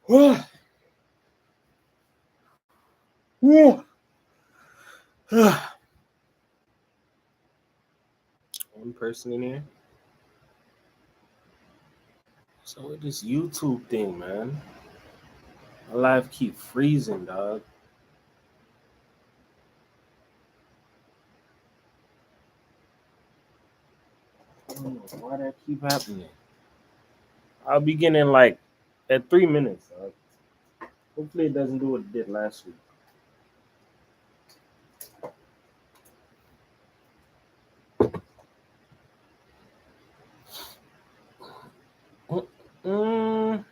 One person in here. So with this YouTube thing, man, my life keep freezing, dog. I don't know why that keep happening. I'll be getting like at 3 minutes. Dog. Hopefully it doesn't do what it did last week. Mm,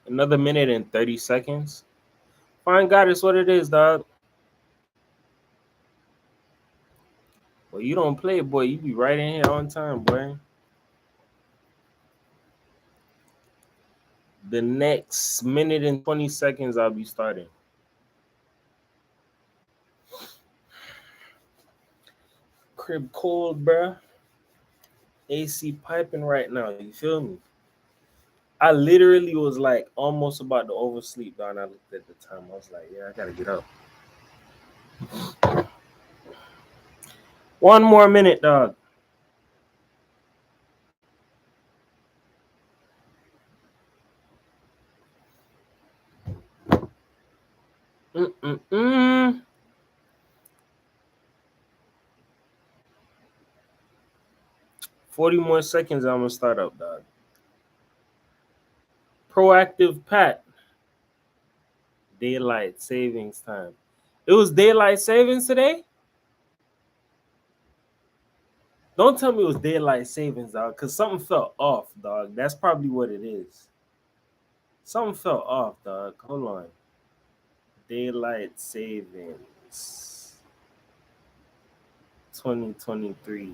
1 minute and 30 seconds. Fine, God, it's what it is, dog. Well, you don't play, boy. You be right in here on time, boy. The next 1 minute and 20 seconds, I'll be starting. Crib cold, bruh. AC piping right now. You feel me? I literally was like almost about to oversleep, dog. And I looked at the time. I was like, yeah, I gotta get up. 1 more minute, dog. Mm-mm-mm. 40 more seconds. I'm gonna start up, dog. Proactive Pat. Daylight savings time. It was daylight savings today? Don't tell me it was daylight savings, dog, because something felt off, dog. That's probably what it is. Something felt off, dog. Hold on. Daylight savings 2023.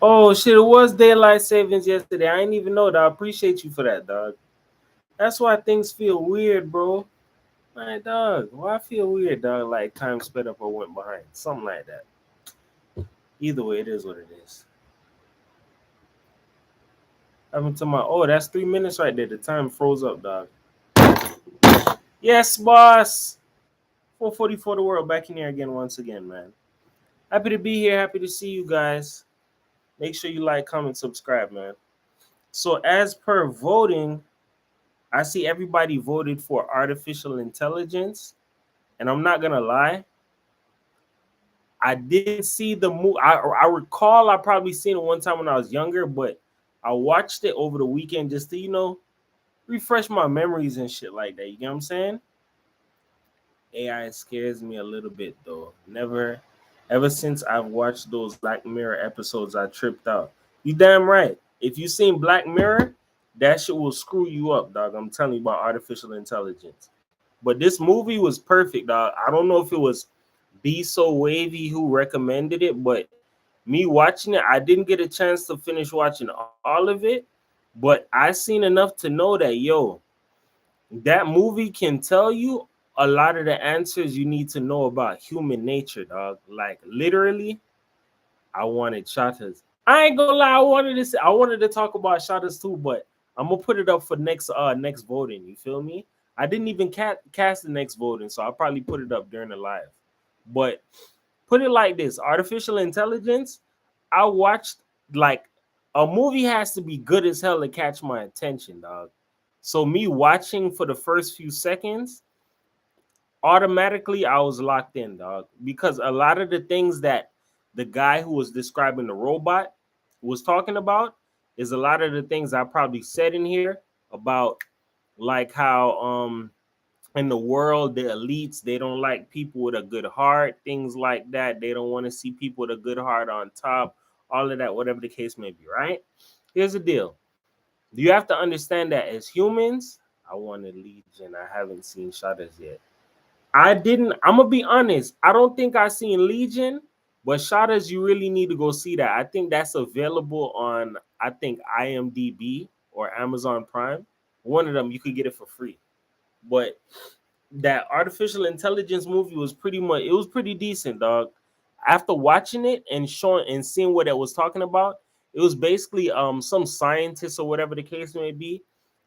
Oh shit, it was daylight savings yesterday. I didn't even know that. I appreciate you for that, dog. That's why things feel weird, bro. My dog, why I feel weird, dog? Like time sped up or went behind. Something like that. Either way, it is what it is. Happened to my that's 3 minutes right there. The time froze up, dog. Yes, boss. 444 the world back in here again once again, man. Happy to be here. Happy to see you guys. Make sure you like, comment, subscribe, man. So as per voting, I see everybody voted for artificial intelligence. And I'm not gonna lie, I didn't see the movie. I recall I probably seen it one time when I was younger, but I watched it over the weekend just to, refresh my memories and shit like that. You get what I'm saying? AI scares me a little bit though. Ever since I've watched those Black Mirror episodes, I tripped out. You damn right. If you seen Black Mirror, that shit will screw you up, dog. I'm telling you about artificial intelligence. But this movie was perfect, dog. I don't know if it was Be So Wavy who recommended it, but me watching it, I didn't get a chance to finish watching all of it, but I seen enough to know that that movie can tell you a lot of the answers you need to know about human nature, dog. Like literally, I wanted Shatas. I ain't gonna lie, I wanted to talk about Shatas too, but I'm gonna put it up for next voting. You feel me? I didn't even cast the next voting, so I'll probably put it up during the live. But put it like this: artificial intelligence. I watched like a movie has to be good as hell to catch my attention, dog. So me watching for the first few seconds, automatically I was locked in, dog. Because a lot of the things that the guy who was describing the robot was talking about is a lot of the things I probably said in here about like how in the world the elites they don't like people with a good heart, things like that. They don't want to see people with a good heart on top, all of that, whatever the case may be, right? Here's the deal. You have to understand that as humans, I wanted Legion. I haven't seen Shutters yet. I'm gonna be honest. I don't think I seen Legion, but Shutters, you really need to go see that. I think that's available on I think IMDb or Amazon Prime. One of them you could get it for free. But that artificial intelligence movie was pretty decent, dog. After watching it and showing and seeing what it was talking about, it was basically some scientist or whatever the case may be.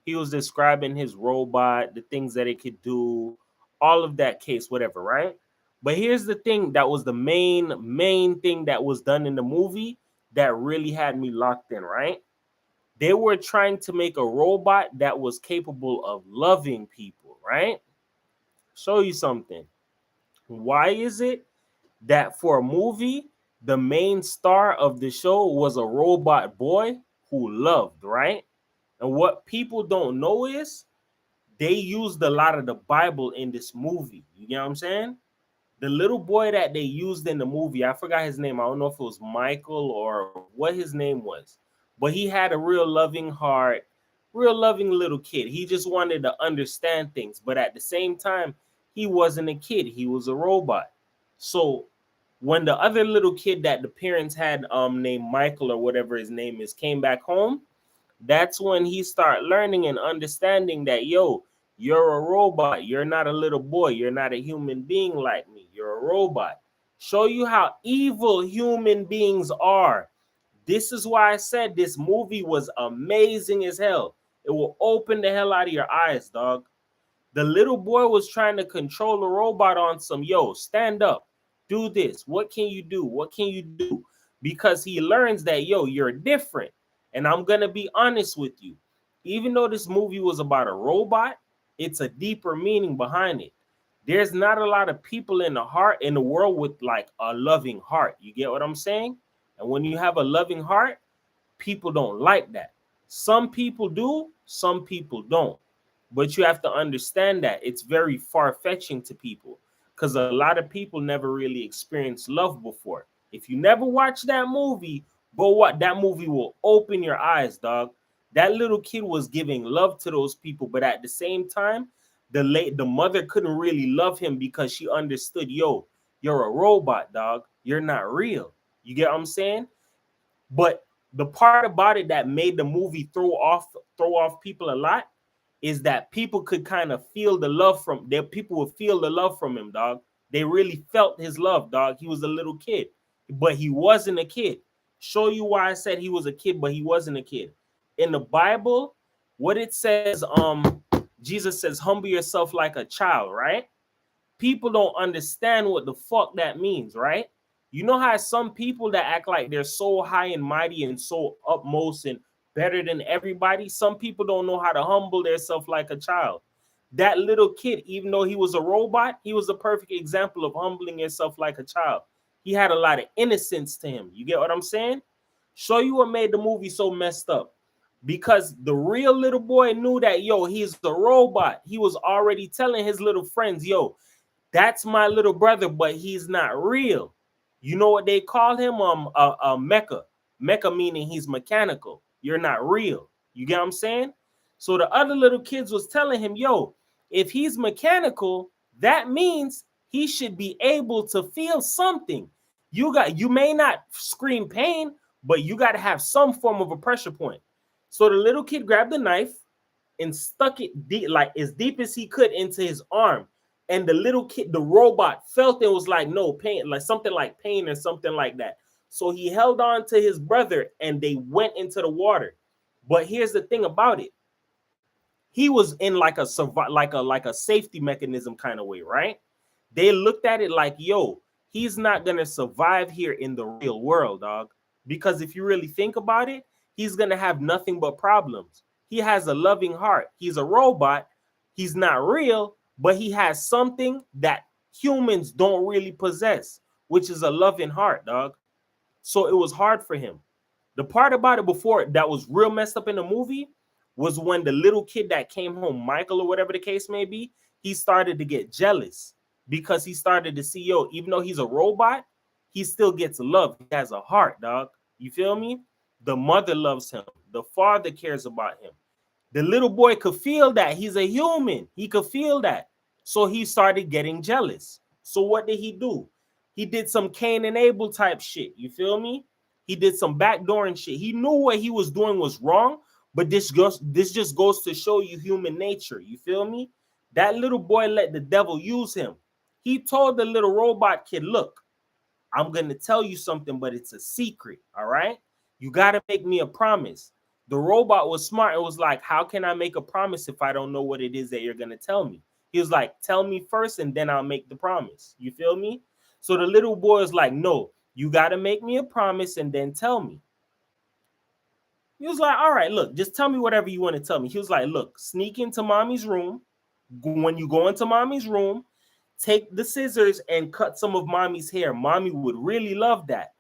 He was describing his robot, the things that it could do, all of that case, whatever, right? But here's the thing that was the main thing that was done in the movie that really had me locked in, right? They were trying to make a robot that was capable of loving people, right? Show you something. Why is it that for a movie, the main star of the show was a robot boy who loved, right? And what people don't know is they used a lot of the Bible in this movie. You get what I'm saying? The little boy that they used in the movie, I forgot his name. I don't know if it was Michael or what his name was, but he had a real loving heart, real loving little kid. He just wanted to understand things, but at the same time, he wasn't a kid, he was a robot. So when the other little kid that the parents had named Michael or whatever his name is came back home, that's when he start learning and understanding that, yo, you're a robot, you're not a little boy, you're not a human being like me, you're a robot. Show you how evil human beings are. This is why I said this movie was amazing as hell. It will open the hell out of your eyes, dog. The little boy was trying to control the robot on some, yo, stand up, do this. What can you do? What can you do? Because he learns that, yo, you're different. And I'm going to be honest with you. Even though this movie was about a robot, it's a deeper meaning behind it. There's not a lot of people in the world with like a loving heart. You get what I'm saying? And when you have a loving heart, people don't like that. Some people do, some people don't. But you have to understand that it's very far-fetching to people because a lot of people never really experienced love before. If you never watch that movie, go what that movie will open your eyes, dog. That little kid was giving love to those people, but at the same time, the mother couldn't really love him because she understood, yo, you're a robot, dog. You're not real. You get what I'm saying? But the part about it that made the movie throw off people a lot is that people could kind of feel the love from their people would feel the love from him, dog. They really felt his love, dog. He was a little kid, but he wasn't a kid. Show you why I said he was a kid, but he wasn't a kid. In the Bible, what it says, Jesus says, humble yourself like a child, right? People don't understand what the fuck that means, right? You know how some people that act like they're so high and mighty and so upmost and better than everybody, some people don't know how to humble themselves like a child. That little kid, even though he was a robot, he was a perfect example of humbling himself like a child. He had a lot of innocence to him. You get what I'm saying? Show you what made the movie so messed up. Because the real little boy knew that, yo, he's the robot. He was already telling his little friends, yo, that's my little brother, but he's not real. You know what they call him? Mecha. Mecha meaning he's mechanical. You're not real. You get what I'm saying? So the other little kids was telling him, yo, if he's mechanical, that means he should be able to feel something. You may not scream pain, but you got to have some form of a pressure point. So the little kid grabbed the knife and stuck it deep, like as deep as he could into his arm. And the little kid, the robot, felt it was like no pain, like something like pain or something like that. So he held on to his brother and they went into the water. But here's the thing about it. He was in like a like a safety mechanism kind of way, right? They looked at it like, yo, he's not gonna survive here in the real world, dog. Because if you really think about it, he's gonna have nothing but problems. He has a loving heart. He's a robot. He's not real, but he has something that humans don't really possess, which is a loving heart, dog. So it was hard for him. The part about it before that was real messed up in the movie was when the little kid that came home, Michael or whatever the case may be, he started to get jealous because he started to see, yo, even though he's a robot, he still gets love. He has a heart, dog. You feel me? The mother loves him. The father cares about him. The little boy could feel that. He's a human. He could feel that. So he started getting jealous. So what did he do? He did some Cain and Abel type shit. You feel me? He did some backdooring shit. He knew what he was doing was wrong, but this just goes to show you human nature. You feel me? That little boy let the devil use him. He told the little robot kid, look, I'm going to tell you something, but it's a secret. All right. You got to make me a promise. The robot was smart. It was like, how can I make a promise if I don't know what it is that you're going to tell me? He was like, tell me first and then I'll make the promise. You feel me? So the little boy was like, no, you got to make me a promise and then tell me. He was like, all right, look, just tell me whatever you want to tell me. He was like, look, sneak into mommy's room. When you go into mommy's room, take the scissors and cut some of mommy's hair. Mommy would really love that.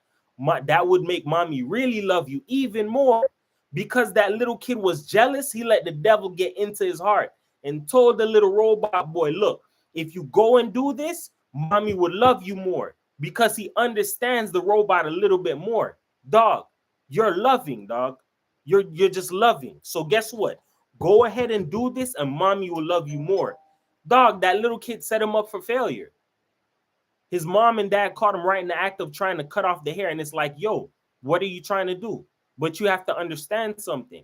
That would make mommy really love you even more. Because that little kid was jealous, he let the devil get into his heart and told the little robot boy, look, if you go and do this, mommy would love you more, because he understands the robot a little bit more. Dog, you're loving, dog. You're just loving. So guess what? Go ahead and do this and mommy will love you more. Dog, that little kid set him up for failure. His mom and dad caught him right in the act of trying to cut off the hair. And it's like, yo, what are you trying to do? But you have to understand something.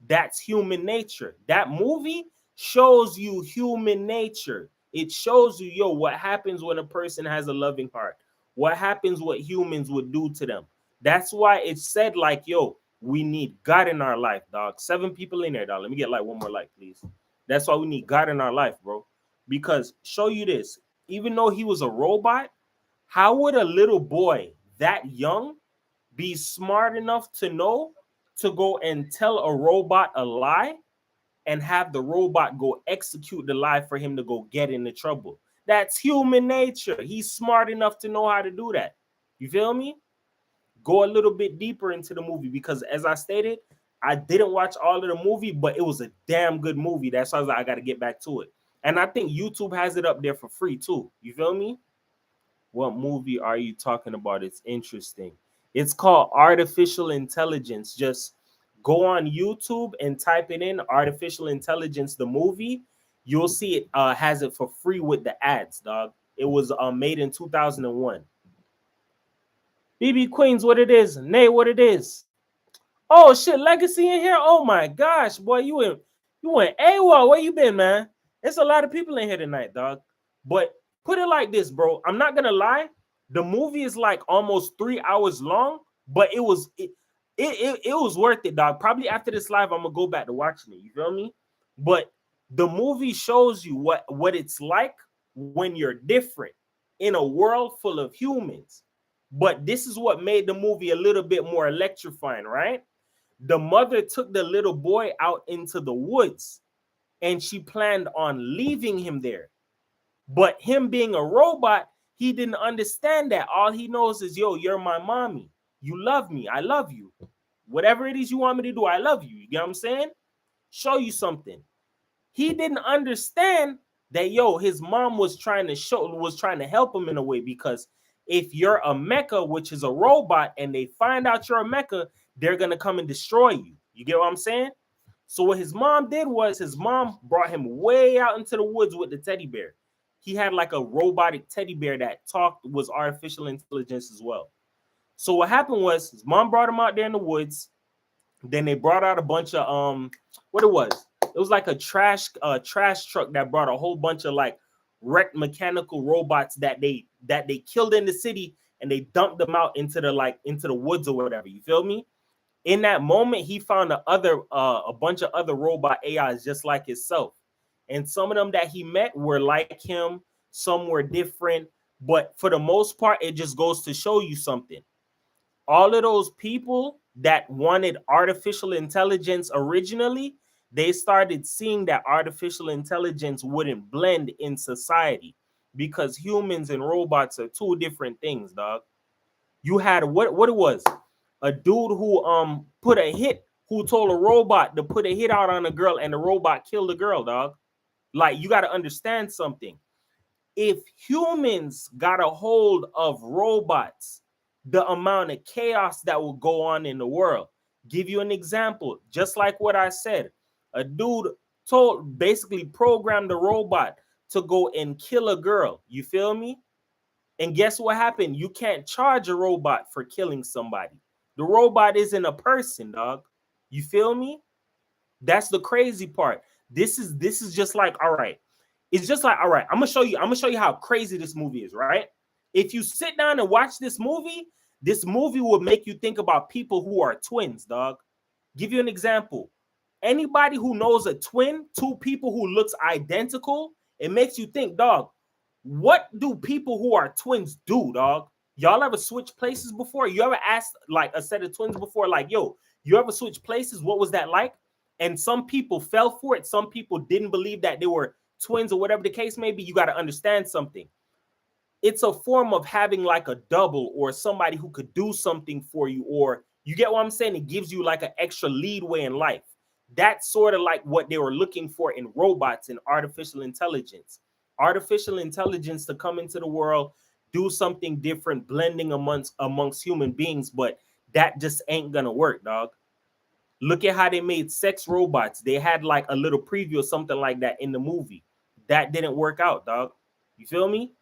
That's human nature. That movie shows you human nature. It shows you, yo, what happens when a person has a loving heart. What happens, what humans would do to them. That's why it's said like, yo, we need God in our life, dog. 7 people in there, dog. Let me get like one more like, please. That's why we need God in our life, bro. Because show you this, even though he was a robot, how would a little boy that young be smart enough to know to go and tell a robot a lie and have the robot go execute the lie for him to go get into trouble? That's human nature. He's smart enough to know how to do that. You feel me? Go a little bit deeper into the movie, because as I stated, I didn't watch all of the movie, but it was a damn good movie. That's why I was like, I got to get back to it. And I think YouTube has it up there for free too. You feel me? What movie are you talking about? It's interesting. It's called Artificial Intelligence. Just go on YouTube and type it in, Artificial Intelligence, the movie. You'll see it has it for free with the ads, dog. It was made in 2001. BB Queens, what it is? Nay, what it is? Oh shit, Legacy in here. Oh my gosh, boy, you went AWOL. Where you been, man? There's a lot of people in here tonight, dog. But put it like this, bro. I'm not gonna lie. The movie is like almost 3 hours long, but it was worth it, dog. Probably after this live, I'm gonna go back to watching it. You feel me? But the movie shows you what it's like when you're different in a world full of humans. But this is what made the movie a little bit more electrifying, right? The mother took the little boy out into the woods and she planned on leaving him there. But him being a robot, he didn't understand that. All he knows is, yo, you're my mommy. You love me. I love you. Whatever it is you want me to do, I love you. You get what I'm saying? Show you something. He didn't understand that, yo, his mom was trying to help him in a way, because if you're a mecha, which is a robot, and they find out you're a mecha, they're going to come and destroy you. You get what I'm saying? So what his mom did was his mom brought him way out into the woods with the teddy bear. He had like a robotic teddy bear that talked, was artificial intelligence as well. So what happened was his mom brought him out there in the woods. Then they brought out a bunch of what it was like a trash truck that brought a whole bunch of like wrecked mechanical robots that they killed in the city, and they dumped them out into the woods or whatever. You feel me? In that moment, he found a bunch of other robot AIs just like himself. And some of them that he met were like him, some were different, but for the most part, it just goes to show you something. All of those people that wanted artificial intelligence originally, they started seeing that artificial intelligence wouldn't blend in society, because humans and robots are two different things, dog. You had what it was, a dude who who told a robot to put a hit out on a girl, and the robot killed the girl, dog. Like, you got to understand something. If humans got a hold of robots, the amount of chaos that will go on in the world. Give you an example, just like what I said. A dude basically programmed the robot to go and kill a girl. You feel me? And guess what happened? You can't charge a robot for killing somebody. The robot isn't a person, dog. You feel me? That's the crazy part. This is just like, all right. It's just like, all right, I'm gonna show you how crazy this movie is, right? If you sit down and watch this movie will make you think about people who are twins, dog. Give you an example. Anybody who knows a twin, two people who looks identical, it makes you think, dog, what do people who are twins do, dog? Y'all ever switch places before? You ever asked like a set of twins before, like, yo, you ever switch places? What was that like? And some people fell for it. Some people didn't believe that they were twins or whatever the case may be. You got to understand something. It's a form of having like a double or somebody who could do something for you, or you get what I'm saying? It gives you like an extra leadway in life. That's sort of like what they were looking for in robots and artificial intelligence. Artificial intelligence to come into the world, do something different, blending amongst human beings, but that just ain't gonna work, dog. Look at how they made sex robots. They had like a little preview or something like that in the movie. That didn't work out, dog. You feel me?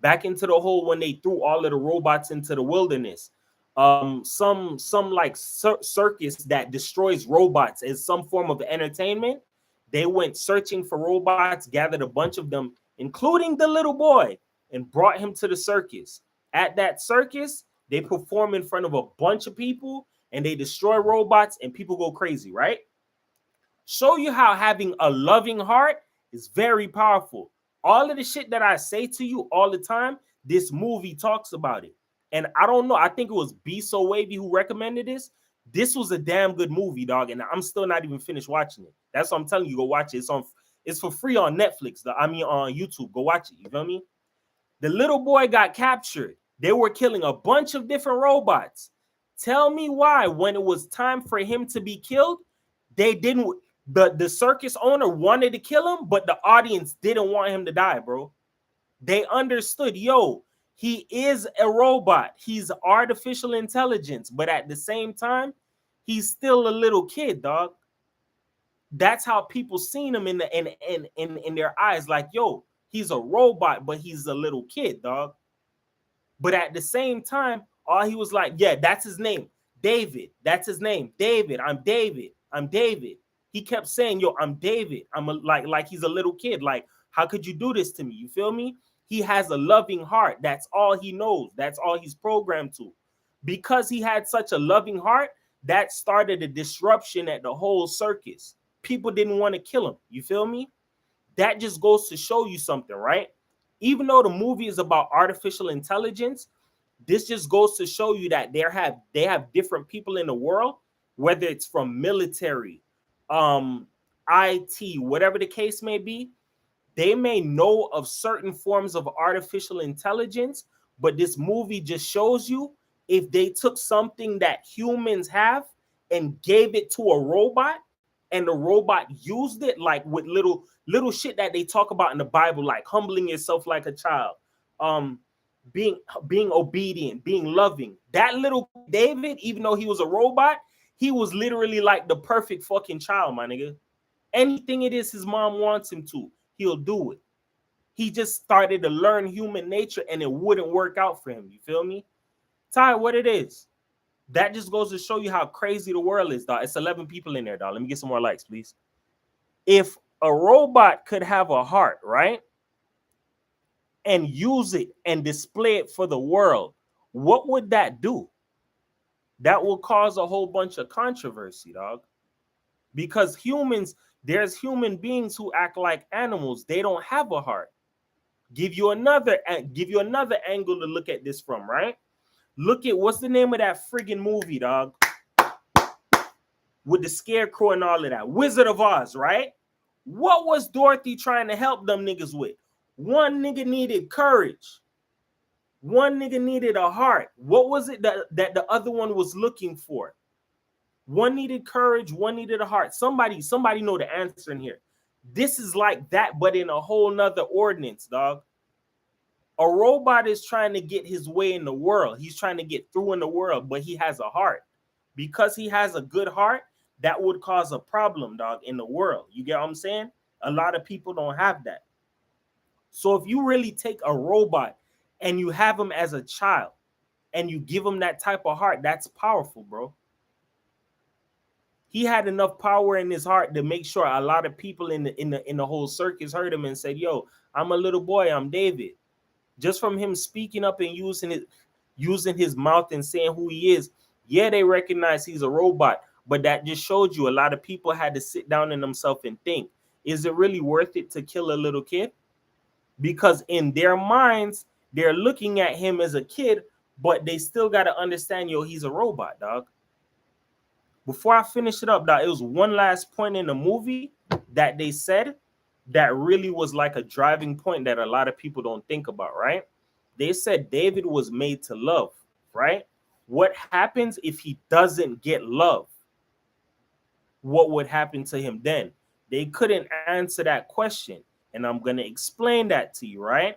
Back into the hole when they threw all of the robots into the wilderness. Some like circus that destroys robots as some form of entertainment. They went searching for robots, gathered a bunch of them, including the little boy, and brought him to the circus. At that circus, they perform in front of a bunch of people and they destroy robots and people go crazy, right? Show you how having a loving heart is very powerful. All of the shit that I say to you all the time, this movie talks about it. And I don't know, I think it was B So Wavy who recommended this. This was a damn good movie, dog, and I'm still not even finished watching it. That's what I'm telling you. Go watch it. It's for free on Netflix. I mean on YouTube. Go watch it. You feel me? The little boy got captured. They were killing a bunch of different robots. Tell me why, when it was time for him to be killed, they didn't. The circus owner wanted to kill him, but the audience didn't want him to die, bro. They understood, yo, he is a robot. He's artificial intelligence, but at the same time, he's still a little kid, dog. That's how people seen him in their eyes, like, yo, he's a robot, but he's a little kid, dog. But at the same time, all he was like, yeah, that's his name, David. That's his name, David. I'm David. I'm David. He kept saying, yo, I'm David. Like he's a little kid. Like, how could you do this to me? You feel me? He has a loving heart. That's all he knows. That's all he's programmed to. Because he had such a loving heart, that started a disruption at the whole circus. People didn't want to kill him. You feel me? That just goes to show you something, right? Even though the movie is about artificial intelligence, this just goes to show you that they have different people in the world, whether it's from military, IT, whatever the case may be. They may know of certain forms of artificial intelligence, but this movie just shows you if they took something that humans have and gave it to a robot, and the robot used it like with little shit that they talk about in the Bible, like humbling yourself like a child, being obedient, being loving. That little David, even though he was a robot, he was literally like the perfect fucking child, my nigga. Anything it is his mom wants him to, he'll do it. He just started to learn human nature and it wouldn't work out for him. You feel me? Ty, what it is. That just goes to show you how crazy the world is, dog. It's 11 people in there, dog. Let me get some more likes, please. If a robot could have a heart, right, and use it and display it for the world, what would that do? That will cause a whole bunch of controversy, dog. Because there's human beings who act like animals. They don't have a heart. Give you another angle to look at this from, right? Look at, what's the name of that friggin' movie, dog? With the scarecrow and all of that. Wizard of Oz, right? What was Dorothy trying to help them niggas with? One nigga needed courage. One nigga needed a heart. What was it that the other one was looking for? One needed courage, one needed a heart. Somebody know the answer in here. This is like that, but in a whole nother ordinance, dog. A robot is trying to get his way in the world. He's trying to get through in the world, but he has a heart. Because he has a good heart, that would cause a problem, dog, in the world. You get what I'm saying? A lot of people don't have that. So if you really take a robot and you have him as a child and you give him that type of heart, that's powerful, bro. He had enough power in his heart to make sure a lot of people in the whole circus heard him and said, yo, I'm a little boy, I'm David. Just from him speaking up and using his mouth and saying who he is, yeah, they recognize he's a robot. But that just showed you a lot of people had to sit down in themselves and think, is it really worth it to kill a little kid? Because in their minds, they're looking at him as a kid, but they still got to understand, yo, he's a robot, dog. Before I finish it up, dog, it was one last point in the movie that they said that really was like a driving point that a lot of people don't think about, right? They said David was made to love, right? What happens if he doesn't get love? What would happen to him then? They couldn't answer that question. And I'm going to explain that to you, right?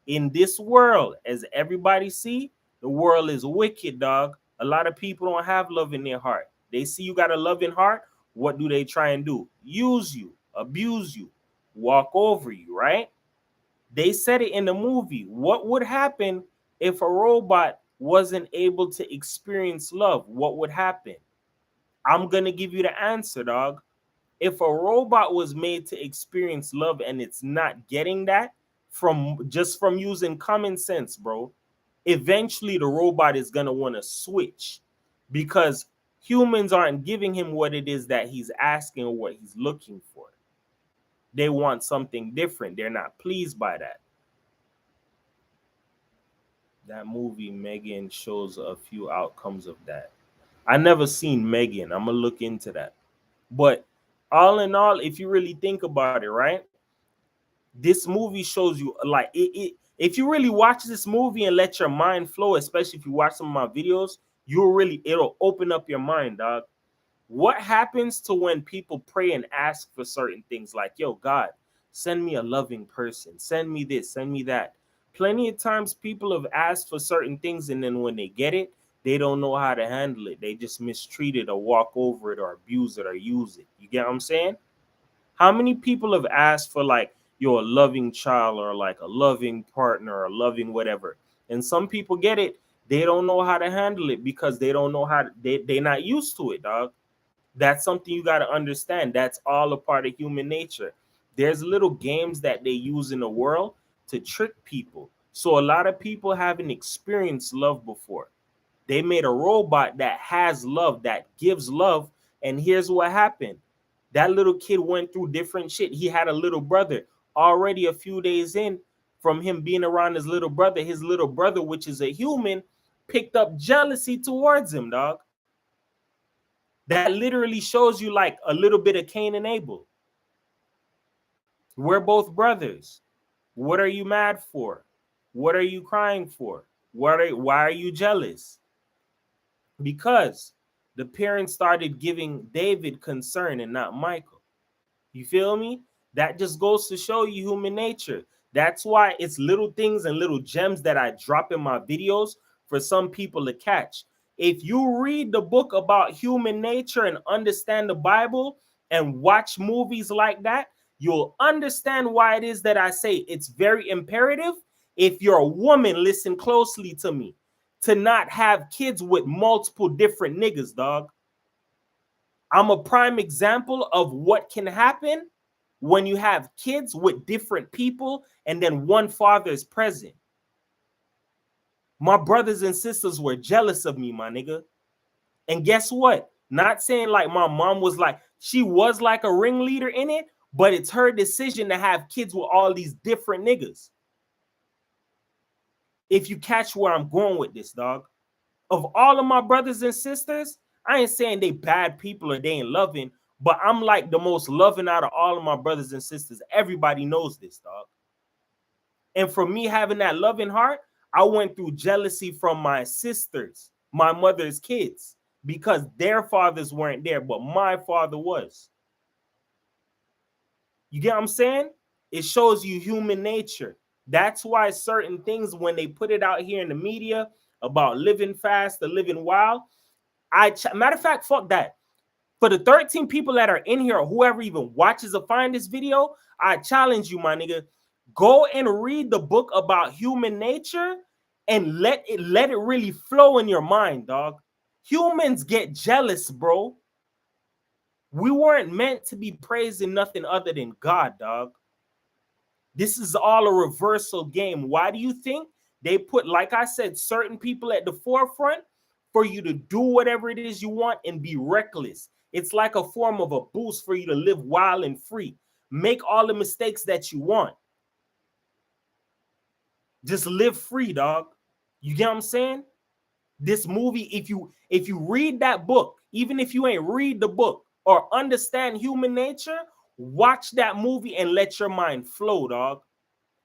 In this world, as everybody see, the world is wicked, dog. A lot of people don't have love in their heart. They see you got a loving heart. What do they try and do? Use you, abuse you, walk over you, right? They said it in the movie. What would happen if a robot wasn't able to experience love? What would happen? I'm going to give you the answer, dog. If a robot was made to experience love and it's not getting that from using common sense, bro, eventually the robot is going to want to switch because humans aren't giving him what it is that he's asking or what he's looking for. They want something different. They're not pleased by that. That movie Megan shows a few outcomes of that. I never seen Megan. I'm gonna look into that. But all in all, if you really think about it, right? This movie shows you like if you really watch this movie and let your mind flow, especially if you watch some of my videos, it'll open up your mind, dog. What happens to when people pray and ask for certain things like, yo, God, send me a loving person, send me this, send me that. Plenty of times people have asked for certain things and then when they get it, they don't know how to handle it. They just mistreat it or walk over it or abuse it or use it. You get what I'm saying? How many people have asked for like you're a loving child or like a loving partner or a loving whatever? And some people get it, they don't know how to handle it because they don't know how to, they're not used to it, dog. That's something you got to understand. That's all a part of human nature. There's little games that they use in the world to trick people. So a lot of people haven't experienced love before. They made a robot that has love, that gives love. And here's what happened. That little kid went through different shit. He had a little brother already a few days in from him being around his little brother, which is a human, picked up jealousy towards him, dog. That literally shows you like a little bit of Cain and Abel. We're both brothers. What are you mad for? What are you crying for? Why are you jealous? Because the parents started giving David concern and not Michael. You feel me? That just goes to show you human nature. That's why it's little things and little gems that I drop in my videos for some people to catch. If you read the book about human nature and understand the Bible and watch movies like that, you'll understand why it is that I say it's very imperative. If you're a woman, listen closely to me, to not have kids with multiple different niggas, dog. I'm a prime example of what can happen when you have kids with different people and then one father is present. My brothers and sisters were jealous of me, my nigga. And guess what? Not saying like my mom was like, she was like a ringleader in it, but it's her decision to have kids with all these different niggas. If you catch where I'm going with this, dog. Of all of my brothers and sisters, I ain't saying they bad people or they ain't loving, but I'm like the most loving out of all of my brothers and sisters. Everybody knows this, dog. And for me having that loving heart, I went through jealousy from my sisters, my mother's kids, because their fathers weren't there, but my father was. You get what I'm saying? It shows you human nature. That's why certain things, when they put it out here in the media about living fast or living wild, matter of fact, fuck that. For the 13 people that are in here or whoever even watches or find this video, I challenge you, my nigga, go and read the book about human nature and let it really flow in your mind, dog. Humans get jealous, bro. We weren't meant to be praising nothing other than God, dog. This is all a reversal game. Why do you think they put, like I said, certain people at the forefront for you to do whatever it is you want and be reckless? It's like a form of a boost for you to live wild and free. Make all the mistakes that you want. Just live free, dog. You get what I'm saying? This movie, if you read that book, even if you ain't read the book or understand human nature, watch that movie and let your mind flow, dog.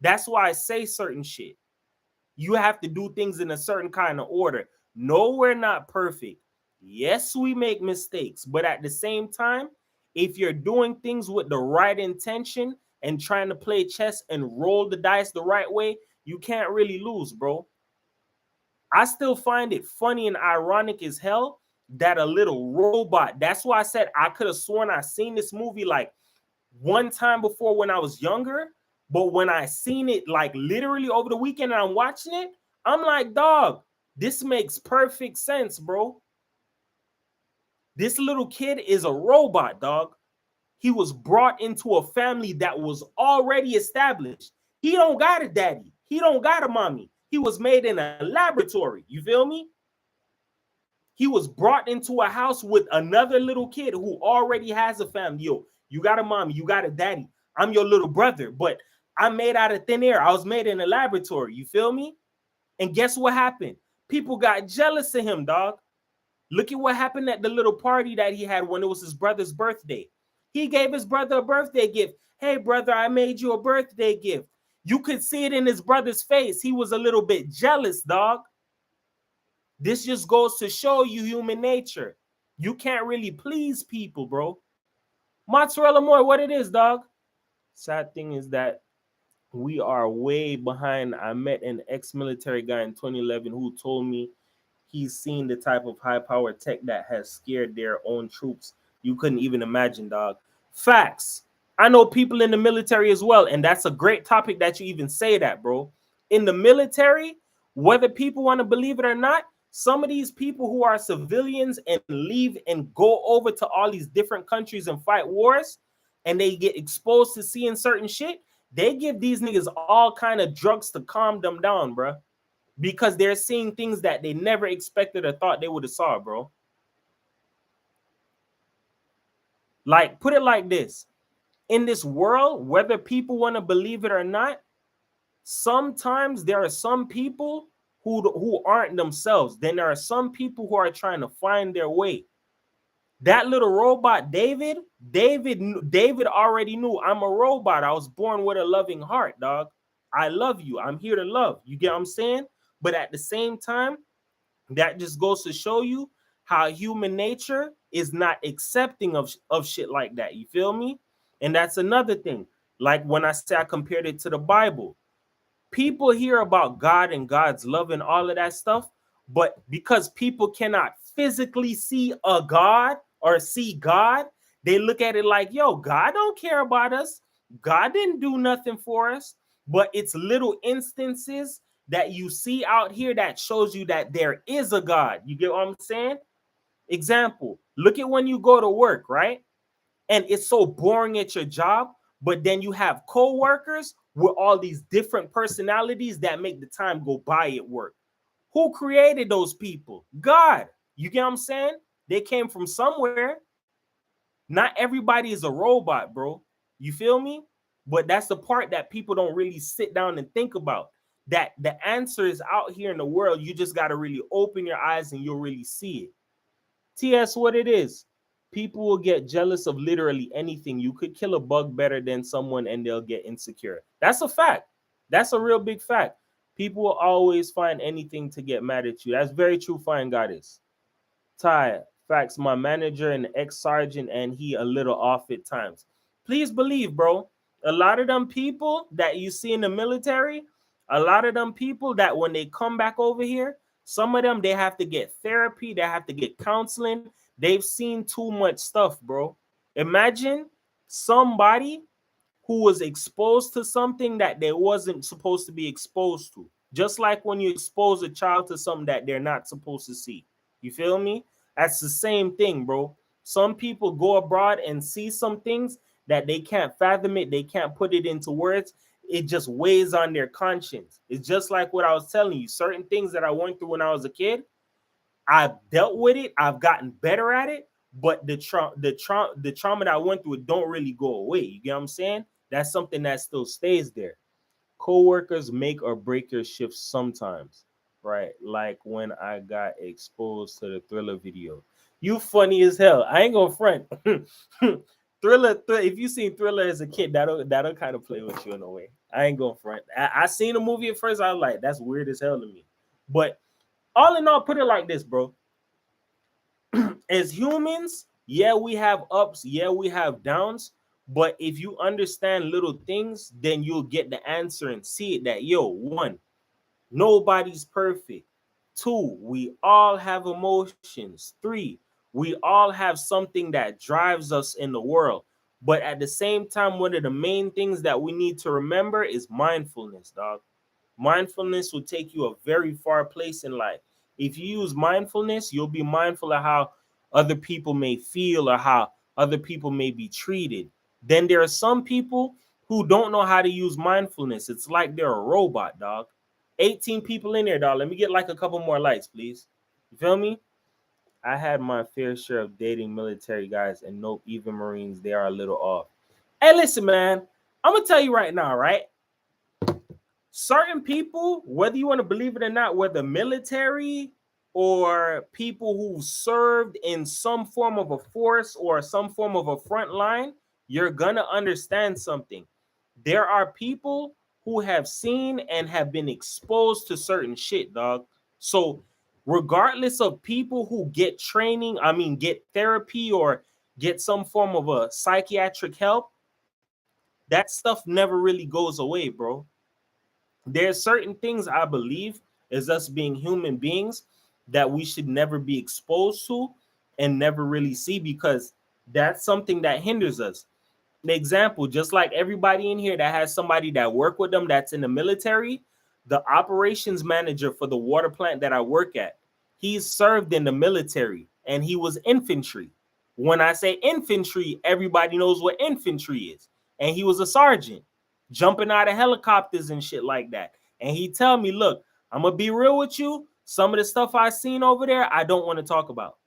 That's why I say certain shit. You have to do things in a certain kind of order. No, we're not perfect. Yes, we make mistakes, but at the same time, if you're doing things with the right intention and trying to play chess and roll the dice the right way, you can't really lose, bro. I still find it funny and ironic as hell that a little robot, that's why I said I could have sworn I seen this movie like one time before when I was younger, but when I seen it like literally over the weekend and I'm watching it, I'm like, dog, this makes perfect sense, bro. This little kid is a robot, dog. He was brought into a family that was already established. He don't got a daddy. He don't got a mommy. He was made in a laboratory. You feel me? He was brought into a house with another little kid who already has a family. Yo, you got a mommy, you got a daddy. I'm your little brother, but I'm made out of thin air. I was made in a laboratory. You feel me? And guess what happened? People got jealous of him, dog. Look at what happened at the little party that he had when it was his brother's birthday. He gave his brother a birthday gift. Hey, brother, I made you a birthday gift. You could see it in his brother's face. He was a little bit jealous, dog. This just goes to show you human nature. You can't really please people, bro. Mozzarella Moy, what it is, dog? Sad thing is that we are way behind. I met an ex-military guy in 2011 who told me he's seen the type of high-powered tech that has scared their own troops. You couldn't even imagine, dog. Facts. I know people in the military as well, and that's a great topic that you even say that, bro. In the military, whether people want to believe it or not, some of these people who are civilians and leave and go over to all these different countries and fight wars, and they get exposed to seeing certain shit, they give these niggas all kind of drugs to calm them down, bro, because they're seeing things that they never expected or thought they would have saw, bro. Like, put it like this. In this world, whether people want to believe it or not, sometimes there are some people who aren't themselves. Then there are some people who are trying to find their way. That little robot, David already knew I'm a robot. I was born with a loving heart, dog. I love you. I'm here to love. You get what I'm saying? But at the same time, that just goes to show you how human nature is not accepting of shit like that. You feel me? And that's another thing. Like when I say I compared it to the Bible, people hear about God and God's love and all of that stuff, but because people cannot physically see a God or see God, they look at it like, yo, God don't care about us. God didn't do nothing for us. But it's little instances that you see out here that shows you that there is a God. You get what I'm saying? Example, look at when you go to work, right? And it's so boring at your job, but then you have co-workers with all these different personalities that make the time go by at work. Who created those people? God. You get what I'm saying? They came from somewhere. Not everybody is a robot, bro. You feel me? But that's the part that people don't really sit down and think about. That the answer is out here in the world. You just got to really open your eyes and you'll really see it. TS, what it is. People will get jealous of literally anything. You could kill a bug better than someone and they'll get insecure. That's a fact. That's a real big fact. People will always find anything to get mad at you. That's very true, fine goddess. Ty, facts, my manager and ex-sergeant, and he a little off at times. Please believe, bro, a lot of them people that you see in the military, a lot of them people that when they come back over here, some of them, they have to get therapy, they have to get counseling. They've seen too much stuff, bro. Imagine somebody who was exposed to something that they wasn't supposed to be exposed to. Just like when you expose a child to something that they're not supposed to see. You feel me? That's the same thing, bro. Some people go abroad and see some things that they can't fathom it. They can't put it into words. it just weighs on their conscience. It's just like what I was telling you. Certain things that I went through when I was a kid, I've dealt with it. I've gotten better at it. But the trauma that I went through, it don't really go away. You get what I'm saying? That's something that still stays there. Coworkers make or break your shift sometimes, right? Like when I got exposed to the Thriller video. You funny as hell. I ain't gonna front. If you seen Thriller as a kid, that'll kind of play with you in a way. I ain't gonna front. I seen the movie at first. I was like, that's weird as hell to me. But all in all, put it like this, bro. As humans, yeah, we have ups, yeah, we have downs. But if you understand little things, then you'll get the answer and see it that, yo, one, nobody's perfect. Two, we all have emotions. Three, we all have something that drives us in the world. But at the same time, one of the main things that we need to remember is mindfulness, dog. Mindfulness will take you a very far place in life. If you use mindfulness, you'll be mindful of how other people may feel or how other people may be treated. Then there are some people who don't know how to use mindfulness. It's like they're a robot, dog. 18 people in there, dog. Let me get like a couple more lights, please. You feel me? I had my fair share of dating military guys, and nope, even Marines, they are a little off. Hey, listen, man. I'm gonna tell you right now, right? Certain people, whether you want to believe it or not, whether military or people who served in some form of a force or some form of a front line, you're gonna understand something. There are people who have seen and have been exposed to certain shit, dog. So regardless of people who get training, I mean get therapy or get some form of a psychiatric help, that stuff never really goes away, bro. There's certain things I believe as us being human beings that we should never be exposed to and never really see because that's something that hinders us. An example, just like everybody in here that has somebody that work with them that's in the military, the operations manager for the water plant that I work at, he's served in the military and he was infantry. When I say infantry, everybody knows what infantry is. And he was a sergeant jumping out of helicopters and shit like that. And he tell me, look, I'm gonna be real with you. Some of the stuff I seen over there, I don't want to talk about.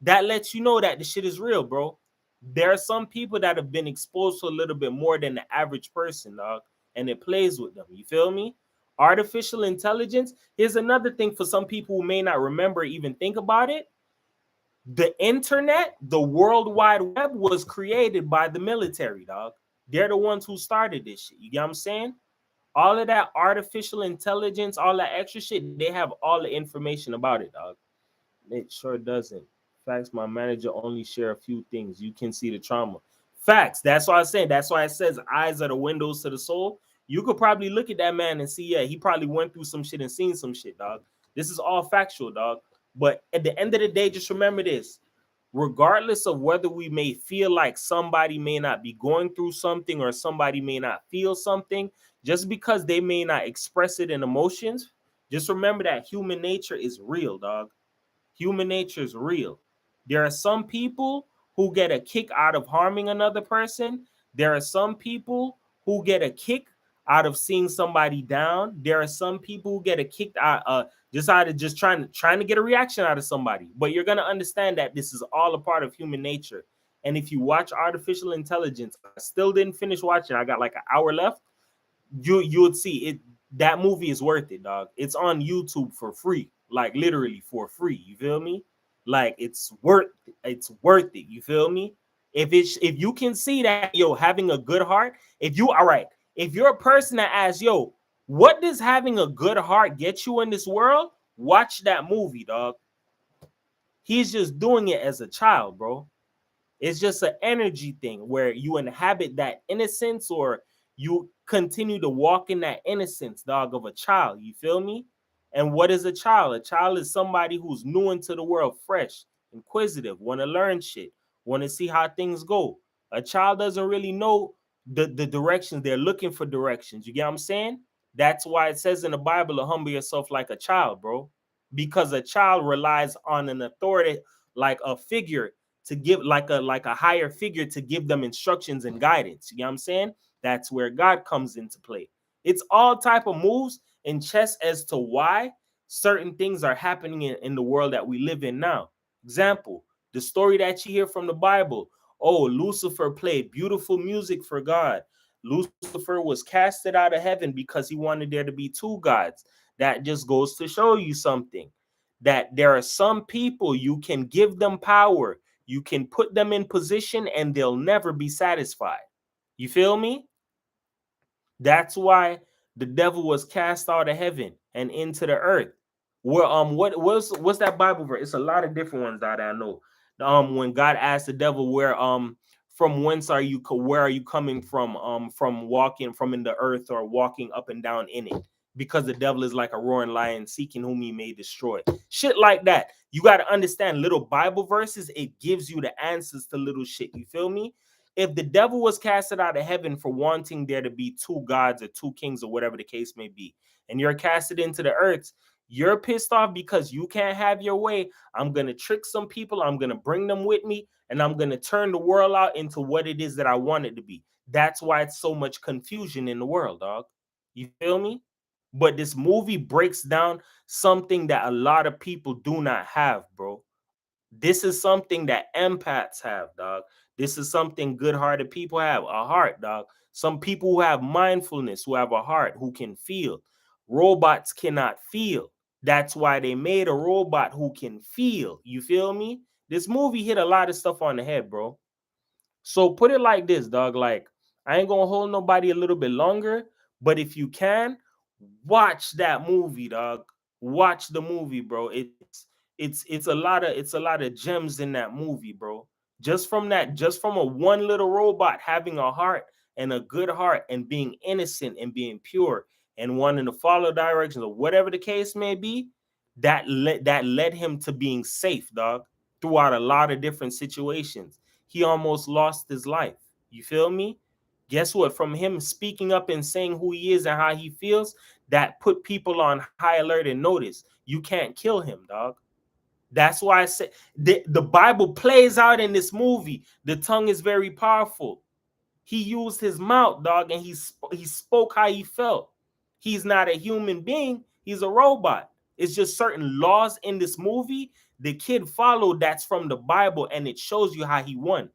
That lets you know that the shit is real, bro. There are some people that have been exposed to a little bit more than the average person, dog, and it plays with them. You feel me? Artificial intelligence. Here's another thing for some people who may not remember, even think about it. The internet, the World Wide Web was created by the military, dog. They're the ones who started this shit. You get what I'm saying? All of that artificial intelligence, all that extra shit, they have all the information about it, dog. It sure doesn't. Facts, my manager only share a few things. You can see the trauma. Facts. That's why I say. That's why it says eyes are the windows to the soul. You could probably look at that man and see, yeah, he probably went through some shit and seen some shit, dog. This is all factual, dog. But at the end of the day, just remember this. Regardless of whether we may feel like somebody may not be going through something or somebody may not feel something, just because they may not express it in emotions, just remember that human nature is real, dog. Human nature is real. There are some people who get a kick out of harming another person. There are some people who get a kick out of seeing somebody down. There are some people who get a kick out just out of just trying to get a reaction out of somebody. But you're gonna understand that this is all a part of human nature. And if you watch artificial intelligence, I still didn't finish watching. I got like an hour left. You would see it. That movie is worth it, dog. It's on YouTube for free, like literally for free. You feel me? Like it's worth it. You feel me? If you can see that, yo, having a good heart, if you all right, if you're a person that asks, yo, what does having a good heart get you in this world? Watch that movie, dog. He's just doing it as a child, bro. It's just an energy thing where you inhabit that innocence or you continue to walk in that innocence, dog, of a child. You feel me? And what is a child? A child is somebody who's new into the world, fresh, inquisitive, want to learn shit, want to see how things go. A child doesn't really know the directions. They're looking for directions. You get what I'm saying? That's why it says in the Bible to humble yourself like a child, bro. Because a child relies on an authority, like a figure to give like a higher figure to give them instructions and guidance. You know what I'm saying? That's where God comes into play. It's all type of moves in chess as to why certain things are happening in the world that we live in now. Example, the story that you hear from the Bible. Oh, Lucifer played beautiful music for God. Lucifer was casted out of heaven because he wanted there to be two gods. That just goes to show you something, that there are some people you can give them power, you can put them in position, and they'll never be satisfied. You feel me? That's why the devil was cast out of heaven and into the earth. Where what's that Bible verse? It's a lot of different ones that I know. When God asked the devil, where from whence are you, where are you coming from walking from in the earth, or walking up and down in it? Because the devil is like a roaring lion seeking whom he may destroy. Shit like that. You got to understand little Bible verses, it gives you the answers to little shit. You feel me? If the devil was casted out of heaven for wanting there to be two gods or two kings or whatever the case may be, and you're casted into the earth, you're pissed off because you can't have your way. I'm going to trick some people. I'm going to bring them with me, and I'm going to turn the world out into what it is that I want it to be. That's why it's so much confusion in the world, dog. You feel me? But this movie breaks down something that a lot of people do not have, bro. This is something that empaths have, dog. This is something good-hearted people have, a heart, dog. Some people who have mindfulness, who have a heart, who can feel. Robots cannot feel. That's why they made a robot who can feel. You feel me? This movie hit a lot of stuff on the head, bro. So put it like this, dog. Like, I ain't gonna hold nobody a little bit longer, but if you can, watch that movie, dog. Watch the movie, bro. It's a lot of gems in that movie, bro. Just from a one little robot having a heart and a good heart and being innocent and being pure and wanting to follow directions or whatever the case may be, that led him to being safe, dog, throughout a lot of different situations. He almost lost his life. You feel me? Guess what? From him speaking up and saying who he is and how he feels, that put people on high alert and notice. You can't kill him, dog. That's why I say the Bible plays out in this movie. The tongue is very powerful. He used his mouth, dog, and he spoke how he felt. He's not a human being. He's a robot. It's just certain laws in this movie the kid followed that's from the Bible, and it shows you how he won.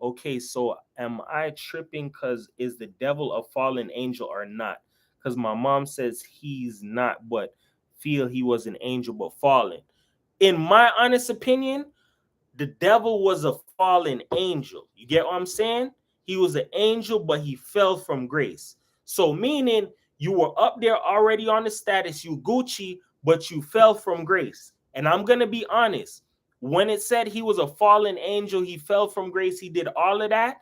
Okay, so am I tripping? Because is the devil a fallen angel or not? Because my mom says he's not, but feel he was an angel but fallen. In my honest opinion, the devil was a fallen angel. You get what I'm saying? He was an angel, but he fell from grace. So meaning you were up there already on the status, you Gucci, but you fell from grace. And I'm going to be honest. When it said he was a fallen angel, he fell from grace, he did all of that.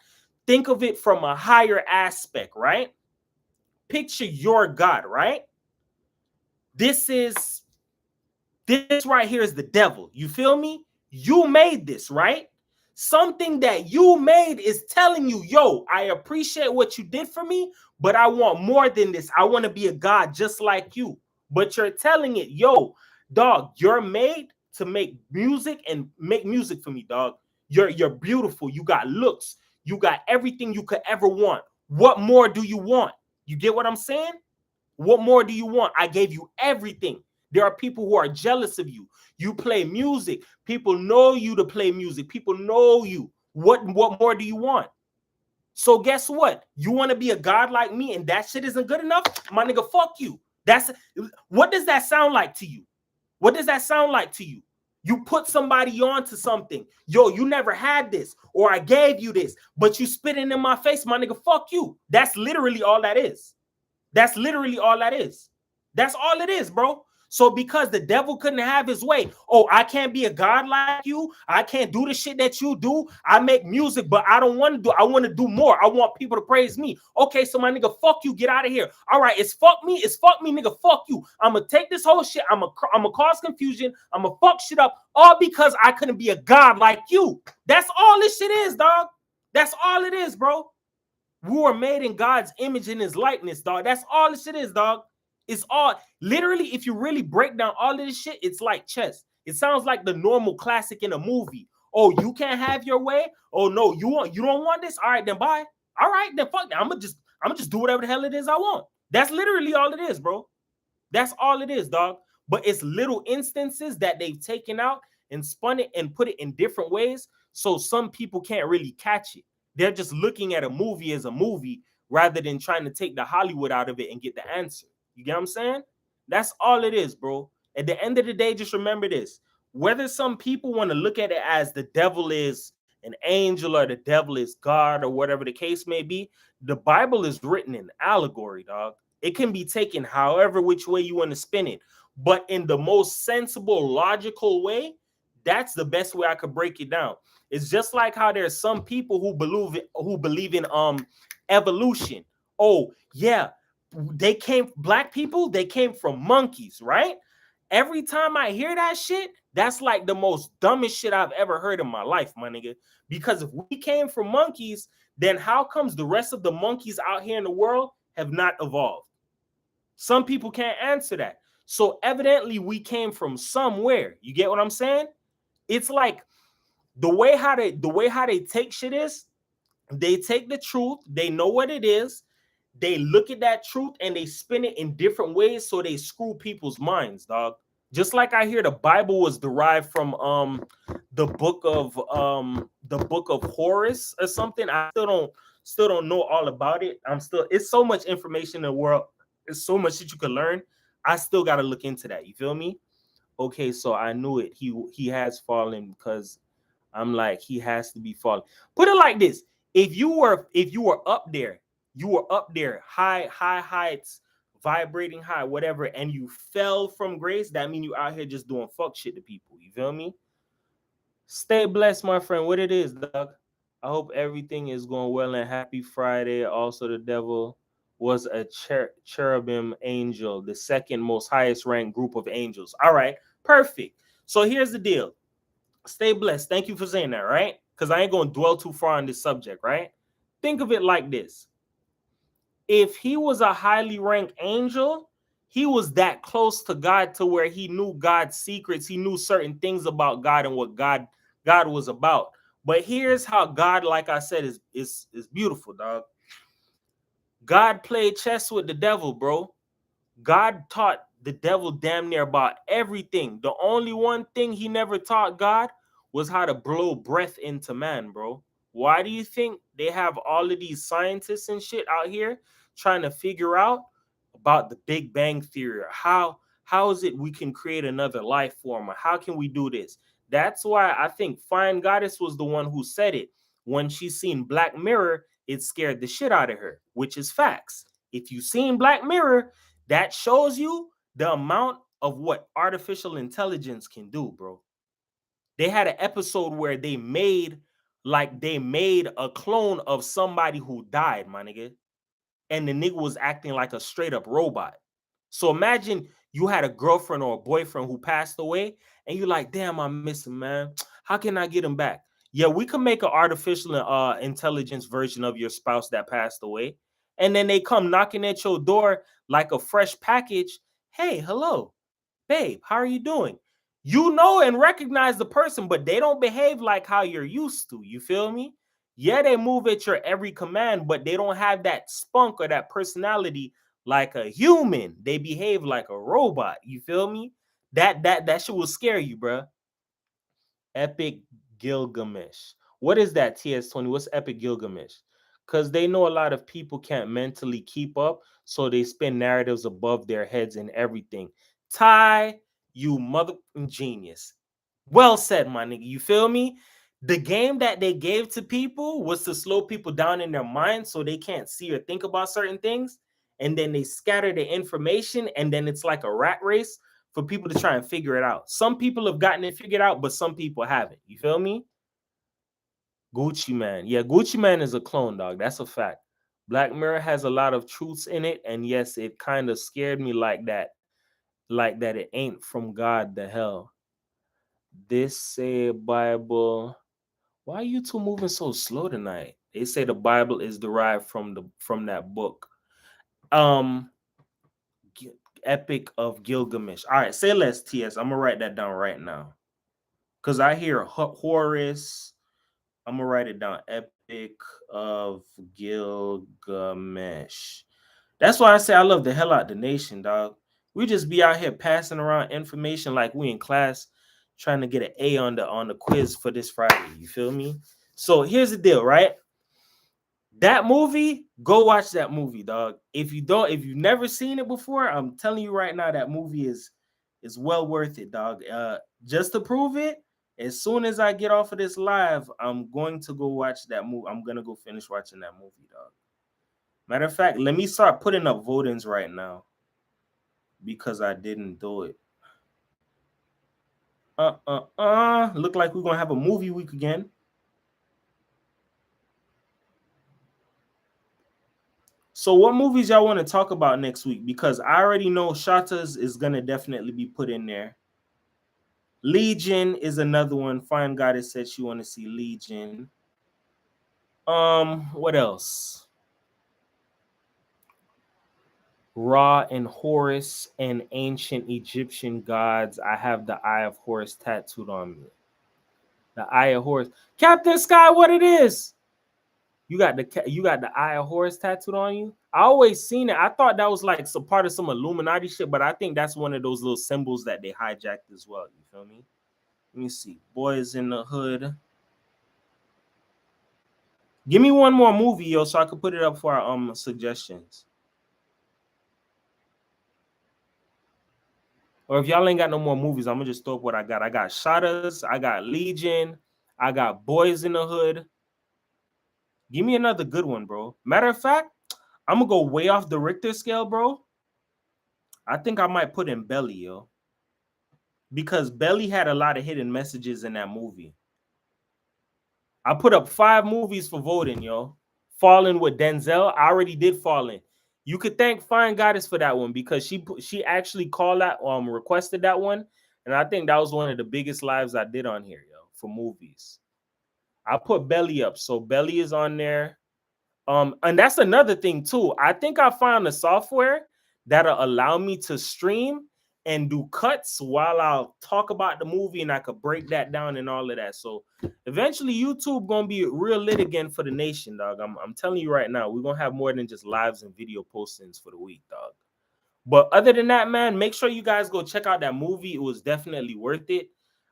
Think of it from a higher aspect, right? Picture your God, right? This right here is the devil. You feel me? You made this, right? Something that you made is telling you, yo, I appreciate what you did for me, but I want more than this. I want to be a God just like you. But you're telling it, yo, dog, you're made to make music and make music for me, dog. You're beautiful. You got looks. You got everything you could ever want. What more do you want? You get what I'm saying? What more do you want? I gave you everything. There are people who are jealous of you. You play music. People know you to play music. People know you. What more do you want? So guess what? You want to be a god like me and that shit isn't good enough? My nigga, fuck you. What does that sound like to you? What does that sound like to you? You put somebody on to something. Yo, you never had this, or I gave you this, but you spitting in my face, my nigga, fuck you. That's literally all that is. That's literally all that is. That's all it is, bro. So because the devil couldn't have his way, oh, I can't be a god like you. I can't do the shit that you do. I make music, but I don't want to do. I want to do more. I want people to praise me. Okay, so my nigga, fuck you. Get out of here. All right, it's fuck me. It's fuck me, nigga. Fuck you. I'm gonna take this whole shit. I'm gonna cause confusion. I'm gonna fuck shit up, all because I couldn't be a god like you. That's all this shit is, dog. That's all it is, bro. We were made in God's image and his likeness, dog. That's all this shit is, dog. It's all literally, if you really break down all of this shit, it's like chess. It sounds like the normal classic in a movie. Oh, you can't have your way. Oh no, you don't want this. All right, then bye. All right, then fuck that. I'm gonna just do whatever the hell it is I want. That's literally all it is, bro. That's all it is, dog. But it's little instances that they've taken out and spun it and put it in different ways. So some people can't really catch it. They're just looking at a movie as a movie rather than trying to take the Hollywood out of it and get the answer. You get what I'm saying? That's all it is, bro. At the end of the day, just remember this. Whether some people want to look at it as the devil is an angel or the devil is God or whatever the case may be, the Bible is written in allegory, dog. It can be taken however which way you want to spin it, but in the most sensible, logical way, that's the best way I could break it down. It's just like how there's some people who believe in evolution. Oh, yeah, black people, they came from monkeys, right? Every time I hear that shit, that's like the most dumbest shit I've ever heard in my life, my nigga. Because if we came from monkeys, then how comes the rest of the monkeys out here in the world have not evolved? Some people can't answer that. So evidently we came from somewhere. You get what I'm saying? It's like the way how they take shit is they take the truth, they know what it is, they look at that truth and they spin it in different ways so they screw people's minds, dog. Just like I hear the Bible was derived from the book of Horus or something. I still don't know all about it. It's so much information in the world. It's so much that you can learn. I still got to look into that. You feel me? Okay, so I knew it. He has fallen because I'm like, he has to be falling. Put it like this: if you were up there, you were up there, high heights, vibrating high, whatever, and you fell from grace. That means you out here just doing fuck shit to people. You feel me? Stay blessed, my friend. What it is, dog. I hope everything is going well and happy Friday. Also, the devil was a cherubim angel, the second most highest ranked group of angels. All right, perfect. So here's the deal. Stay blessed. Thank you for saying that, right? Because I ain't going to dwell too far on this subject, right? Think of it like this. If he was a highly ranked angel, he was that close to God to where he knew God's secrets. He knew certain things about God and what God was about. But here's how God, like I said, is beautiful, dog. God played chess with the devil, bro. God taught the devil damn near about everything. The only one thing he never taught God was how to blow breath into man, bro. Why do you think they have all of these scientists and shit out here trying to figure out about the Big Bang Theory or how is it we can create another life form or how can we do this? That's why I think Fine Goddess was the one who said it. When she seen Black Mirror, it scared the shit out of her, which is facts. If you seen Black Mirror, that shows you the amount of what artificial intelligence can do, bro. They had an episode where they made a clone of somebody who died, my nigga, and the nigga was acting like a straight up robot. So imagine you had a girlfriend or a boyfriend who passed away, and you're like, damn, I miss him, man. How can I get him back? Yeah, we can make an artificial intelligence version of your spouse that passed away. And then they come knocking at your door like a fresh package. Hey, hello, babe, how are you doing? You know and recognize the person, but they don't behave like how you're used to. You feel me? Yeah, they move at your every command, but they don't have that spunk or that personality like a human. They behave like a robot. You feel me? That shit will scare you, bro. Epic Gilgamesh. What is that, TS20? What's Epic Gilgamesh? Because they know a lot of people can't mentally keep up, so they spin narratives above their heads and everything. Ty, you mother genius. Well said, my nigga. You feel me? The game that they gave to people was to slow people down in their mind so they can't see or think about certain things. And then they scatter the information, and then it's like a rat race for people to try and figure it out. Some people have gotten it figured out, but some people haven't. You feel me? Gucci Man. Yeah, Gucci Man is a clone, dog. That's a fact. Black Mirror has a lot of truths in it, and yes, it kind of scared me like that. Like that it ain't from God the hell. This say Bible. Why are you two moving so slow tonight? They say the Bible is derived from that book. Um Epic of Gilgamesh. All right, say less, TS. I'm gonna write that down right now. Cause I hear Horus. I'm gonna write it down. Epic of Gilgamesh. That's why I say I love the hell out the nation, dog. We just be out here passing around information like we in class trying to get an A on the quiz for this Friday. You feel me? So here's the deal, right? That movie, go watch that movie, dog. If you've never seen it before, I'm telling you right now, that movie is well worth it, dog. Just to prove it, as soon as I get off of this live, I'm going to go watch that movie. I'm gonna go finish watching that movie, dog. Matter of fact, let me start putting up votings right now because I didn't do it. Look like we're gonna have a movie week again. So what movies y'all want to talk about next week? Because I already know Shatas is gonna definitely be put in there. Legion is another one. Fine Goddess said she want to see Legion. What else? Ra and Horus and ancient Egyptian gods. I have the Eye of Horus tattooed on me. The Eye of Horus. Captain Sky, what it is? You got the Eye of Horus tattooed on you? I always seen it. I thought that was like some part of some Illuminati shit, but I think that's one of those little symbols that they hijacked as well. You feel me? Let me see. Boys in the Hood. Give me one more movie, yo, so I could put it up for our suggestions. Or if y'all ain't got no more movies, I'm gonna just throw up what I got. I got Shadas, I got Legion, I got Boys in the Hood. Give me another good one, bro. Matter of fact, I'm gonna go way off the Richter scale, bro. I think I might put in Belly, yo. Because Belly had a lot of hidden messages in that movie. I put up 5 movies for voting, yo. Fallen with Denzel. I already did Fallen. You could thank Fine Goddess for that one because she actually called that requested that one, and I think that was one of the biggest lives I did on here, yo, for movies. I put Belly up, so Belly is on there. And that's another thing too. I think I found a software that'll allow me to stream and do cuts while I'll talk about the movie, and I could break that down and all of that. So eventually YouTube gonna be real lit again for the nation, dog. I'm telling you right now, we're gonna have more than just lives and video postings for the week, dog. But other than that, man, make sure you guys go check out that movie. It was definitely worth it.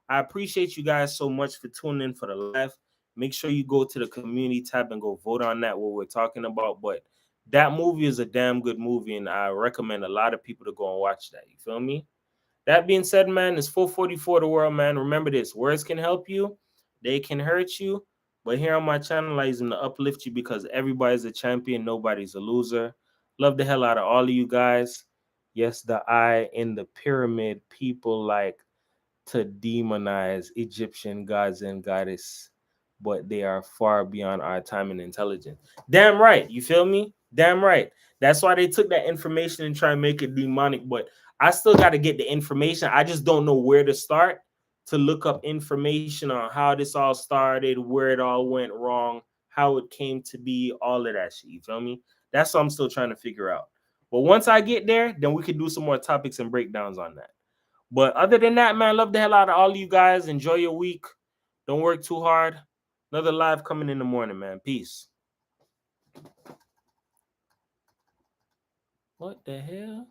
I appreciate you guys so much for tuning in for the live. Make sure you go to the community tab and go vote on that, what we're talking about. But that movie is a damn good movie, and I recommend a lot of people to go and watch that. You feel me? That being said, man, it's 444 the world, man. Remember this: words can help you, they can hurt you. But here on my channel, I use them to uplift you because everybody's a champion, nobody's a loser. Love the hell out of all of you guys. Yes, the eye in the pyramid, people like to demonize Egyptian gods and goddess, but they are far beyond our time and intelligence. Damn right, you feel me? Damn right. That's why they took that information and try and make it demonic. But I still got to get the information. I just don't know where to start to look up information on how this all started, where it all went wrong, how it came to be, all of that shit. You feel me? That's what I'm still trying to figure out. But once I get there, then we can do some more topics and breakdowns on that. But other than that, man, love the hell out of all of you guys. Enjoy your week. Don't work too hard. Another live coming in the morning, man. Peace. What the hell?